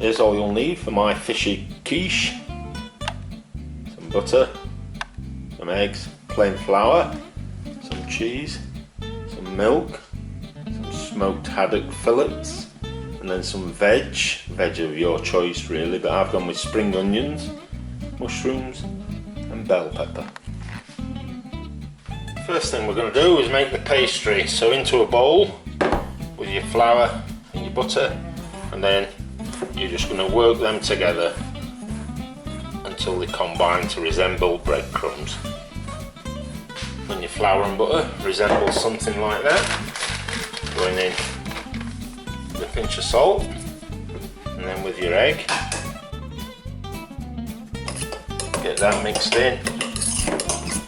here's all you'll need for my fishy quiche. Some butter, some eggs, plain flour, some cheese, some milk, some smoked haddock fillets, and then some veg of your choice really, but I've gone with spring onions, mushrooms and bell pepper. First thing we're going to do is make the pastry. So into a bowl with your flour and your butter, and then you're just going to work them together until they combine to resemble breadcrumbs. When your flour and butter resembles something like that, going in with a pinch of salt, and then with your egg, get that mixed in,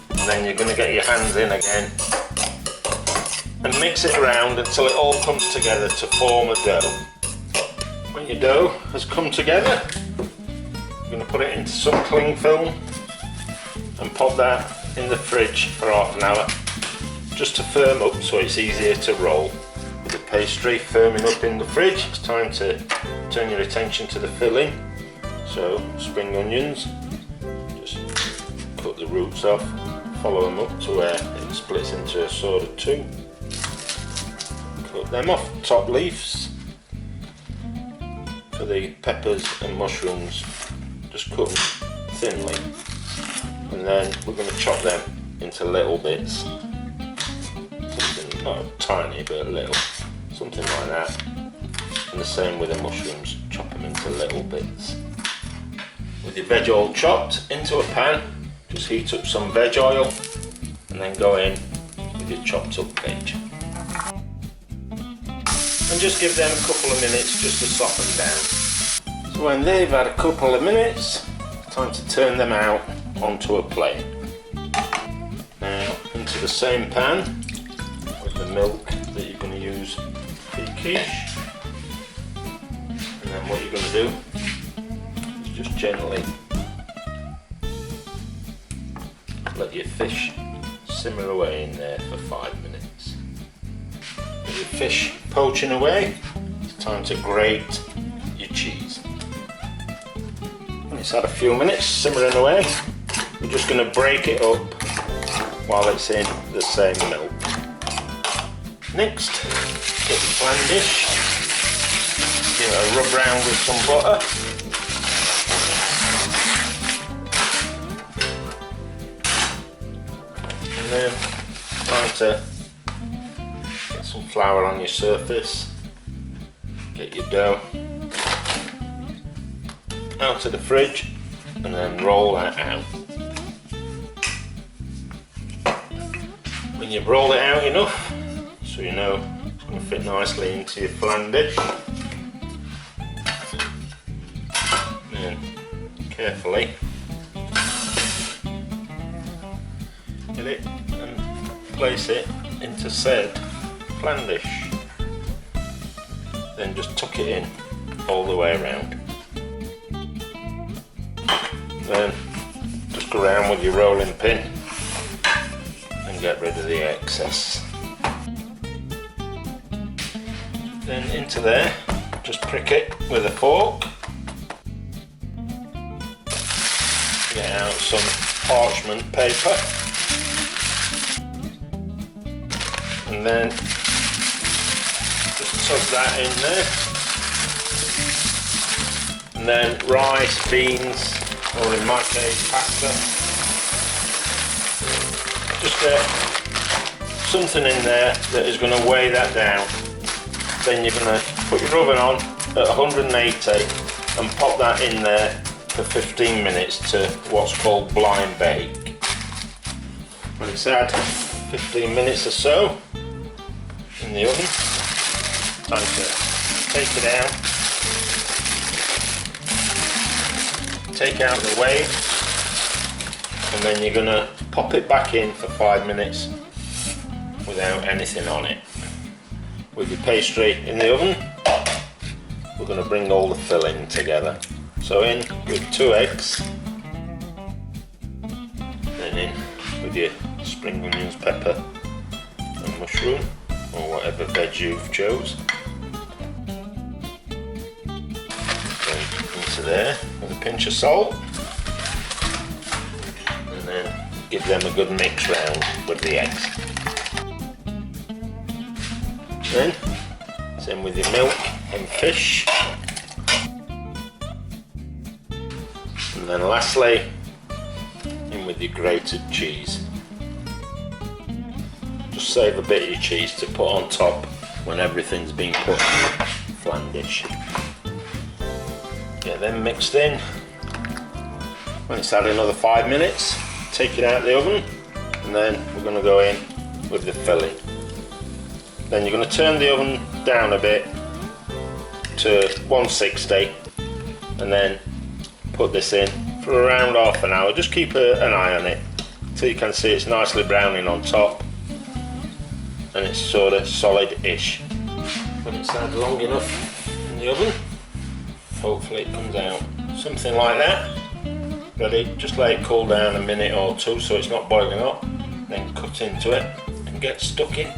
and then you're going to get your hands in again and mix it around until it all comes together to form a dough. When your dough has come together, you're going to put it into some cling film and pop that in the fridge for half an hour just to firm up so it's easier to roll. With the pastry firming up in the fridge, it's time to turn your attention to the filling. So spring onions, just cut the roots off, follow them up to where it splits into a sort of two. Cut them off, top leaves. For the peppers and mushrooms, just cut them thinly, and then we're going to chop them into little bits, something not tiny but a little, something like that. And the same with the mushrooms, chop them into little bits. With your veg all chopped into a pan, just heat up some veg oil and then go in with your chopped up veg. And just give them a couple of minutes just to soften down. So when they've had a couple of minutes, time to turn them out onto a plate. Now into the same pan with the milk that you're going to use for your quiche. And then what you're going to do is just gently let your fish simmer away in there for 5 minutes. With your fish poaching away, it's time to grate your cheese. When it's had a few minutes simmering away, we're just going to break it up while it's in the same milk. Next, get the flan dish, give it a rub round with some butter. And then time to get some flour on your surface, get your dough out of the fridge and then roll that out. When you've rolled it out enough so you know it's going to fit nicely into your flan dish, then carefully get it and place it into said flan dish. Then just tuck it in all the way around. Then just go around with your rolling pin and get rid of the excess. Then into there, just prick it with a fork. Get out some parchment paper. And then just tug that in there. And then rice, beans, or in my case pasta. Just get something in there that is going to weigh that down. Then you're going to put your oven on at 180 and pop that in there for 15 minutes to what's called blind bake. When it's had 15 minutes or so in the oven, time to take it out, take out the whey, and then you're going to pop it back in for 5 minutes without anything on it. With your pastry in the oven, we're going to bring all the filling together. So in with 2 eggs, then in with your spring onions, pepper and mushroom, or whatever veg you've chose. Then into there with a pinch of salt, and then give them a good mix round with the eggs. Then same with your milk and fish, and then lastly in with your grated cheese. Just save a bit of your cheese to put on top when everything's been put in the flan dish. Get them mixed in. When it's had another 5 minutes, take it out of the oven, and then we're going to go in with the fillet. Then you're going to turn the oven down a bit to 160, and then put this in for around half an hour. Just keep an eye on it till you can see it's nicely browning on top and it's sort of solid-ish. When it's had long enough in the oven, hopefully it comes out something like that. Ready, just let it cool down a minute or two so it's not boiling up, then cut into it and get stuck in.